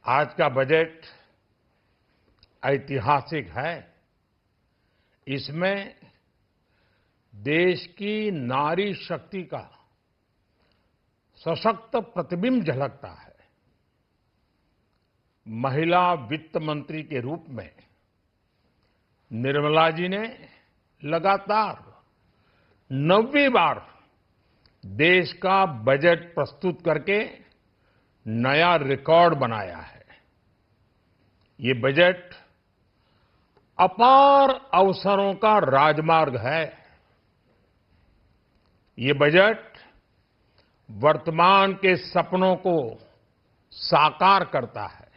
आज का बजट ऐतिहासिक है। इसमें देश की नारी शक्ति का सशक्त प्रतिबिंब झलकता है। महिला वित्त मंत्री के रूप में निर्मला जी ने लगातार 9वीं बार देश का बजट प्रस्तुत करके नया रिकॉर्ड बनाया है। ये बजट अपार अवसरों का राजमार्ग है। ये बजट वर्तमान के सपनों को साकार करता है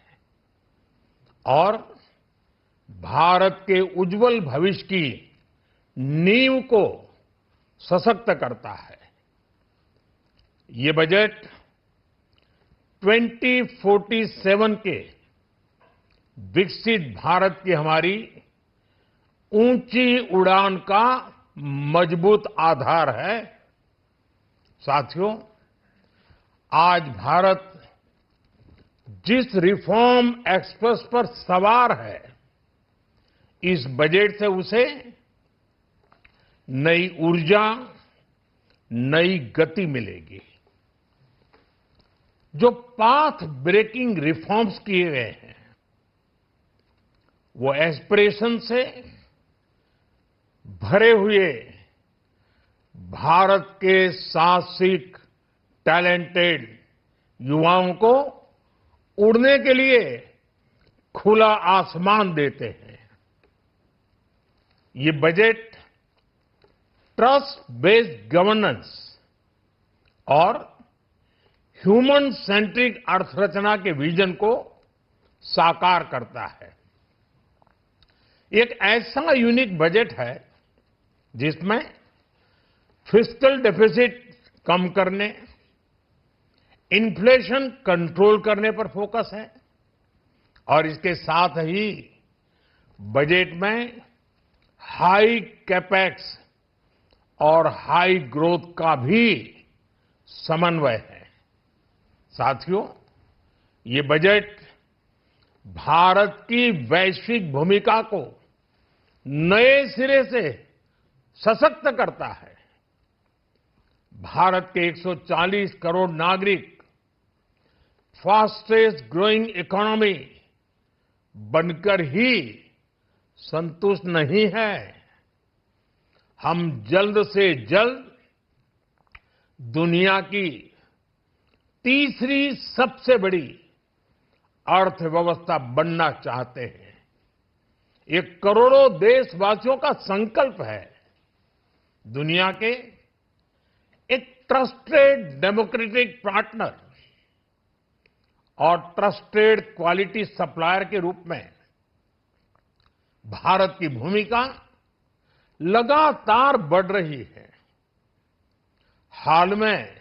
और भारत के उज्जवल भविष्य की नींव को सशक्त करता है। ये बजट 2047 के विकसित भारत की हमारी ऊंची उड़ान का मजबूत आधार है। साथियों, आज भारत जिस रिफॉर्म एक्सप्रेस पर सवार है, इस बजट से उसे नई ऊर्जा, नई गति मिलेगी। जो पाथ ब्रेकिंग रिफॉर्म्स किए गए हैं, वो एस्पिरेशन से भरे हुए भारत के साहसिक, टैलेंटेड युवाओं को उड़ने के लिए खुला आसमान देते हैं। ये बजट ट्रस्ट बेस्ड गवर्नेंस और ह्यूमन सेंट्रिक अर्थरचना के विजन को साकार करता है। एक ऐसा यूनिक बजट है जिसमें फिस्कल डेफिसिट कम करने, इन्फ्लेशन कंट्रोल करने पर फोकस है और इसके साथ ही बजट में हाई कैपेक्स और हाई ग्रोथ का भी समन्वय है। साथियों, ये बजट भारत की वैश्विक भूमिका को नए सिरे से सशक्त करता है। भारत के 140 करोड़ नागरिक फास्टेस्ट ग्रोइंग इकोनॉमी बनकर ही संतुष्ट नहीं है। हम जल्द से जल्द दुनिया की तीसरी सबसे बड़ी अर्थव्यवस्था बनना चाहते हैं। ये करोड़ों देशवासियों का संकल्प है। दुनिया के एक ट्रस्टेड डेमोक्रेटिक पार्टनर और ट्रस्टेड क्वालिटी सप्लायर के रूप में भारत की भूमिका लगातार बढ़ रही है। हाल में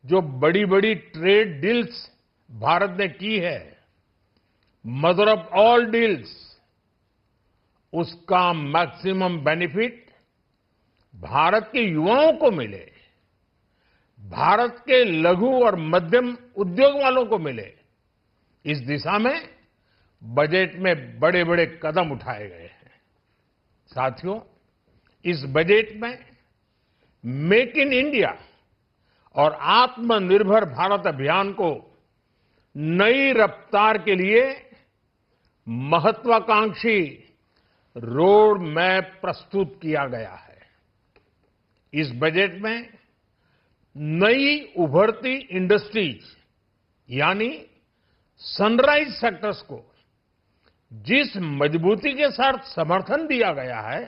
जो बड़ी बड़ी ट्रेड डील्स भारत ने की है, मदर ऑफ ऑल डील्स, उसका मैक्सिमम बेनिफिट भारत के युवाओं को मिले, भारत के लघु और मध्यम उद्योग वालों को मिले। इस दिशा में बजट में बड़े बड़े कदम उठाए गए हैं। साथियों, इस बजट में मेक इन इंडिया और आत्मनिर्भर भारत अभियान को नई रफ्तार के लिए महत्वाकांक्षी रोड मैप प्रस्तुत किया गया है। इस बजट में नई उभरती इंडस्ट्रीज यानी सनराइज सेक्टर्स को जिस मजबूती के साथ समर्थन दिया गया है,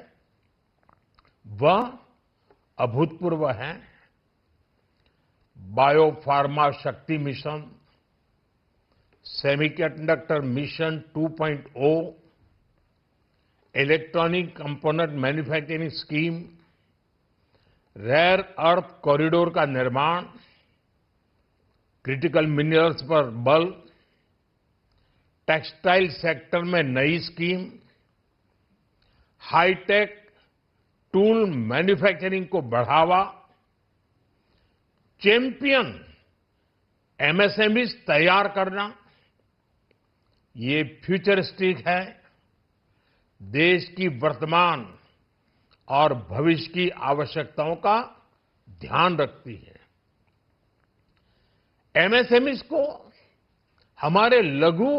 वह अभूतपूर्व है। Bio pharma Shakti mission, semiconductor mission 2.0, electronic component manufacturing scheme, rare earth corridor का निर्माण, क्रिटिकल मिनरल्स पर बल, टेक्सटाइल सेक्टर में नई स्कीम, हाईटेक टूल मैन्युफैक्चरिंग को बढ़ावा, चैंपियन एमएसएमईज तैयार करना, ये फ्यूचरिस्टिक है, देश की वर्तमान और भविष्य की आवश्यकताओं का ध्यान रखती है। एमएसएमईज को, हमारे लघु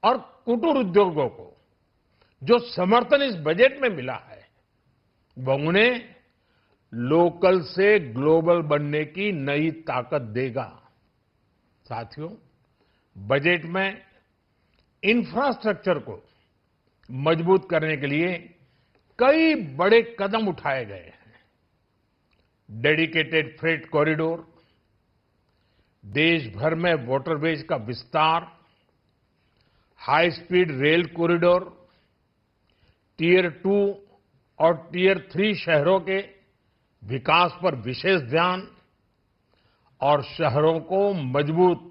और कुटीर उद्योगों को जो समर्थन इस बजट में मिला है, वो उन्हें लोकल से ग्लोबल बनने की नई ताकत देगा। साथियों, बजट में इंफ्रास्ट्रक्चर को मजबूत करने के लिए कई बड़े कदम उठाए गए हैं। डेडिकेटेड फ्रेट कॉरिडोर, देश भर में वाटरवेज का विस्तार, high speed rail corridor, tier 2 और टियर 3 शहरों के विकास पर विशेष ध्यान और शहरों को मजबूत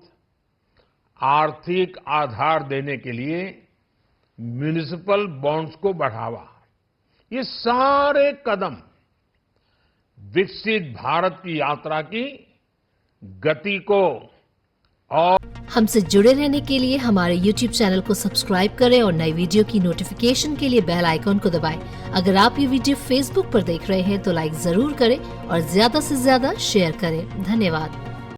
आर्थिक आधार देने के लिए म्युनिसिपल बॉन्ड्स को बढ़ावा। ये सारे कदम विकसित भारत की यात्रा की गति को और हमसे जुड़े रहने के लिए हमारे YouTube चैनल को सब्सक्राइब करें और नई वीडियो की नोटिफिकेशन के लिए बेल आइकॉन को दबाएं। अगर आप ये वीडियो Facebook पर देख रहे हैं तो लाइक जरूर करें और ज्यादा से ज्यादा शेयर करें। धन्यवाद।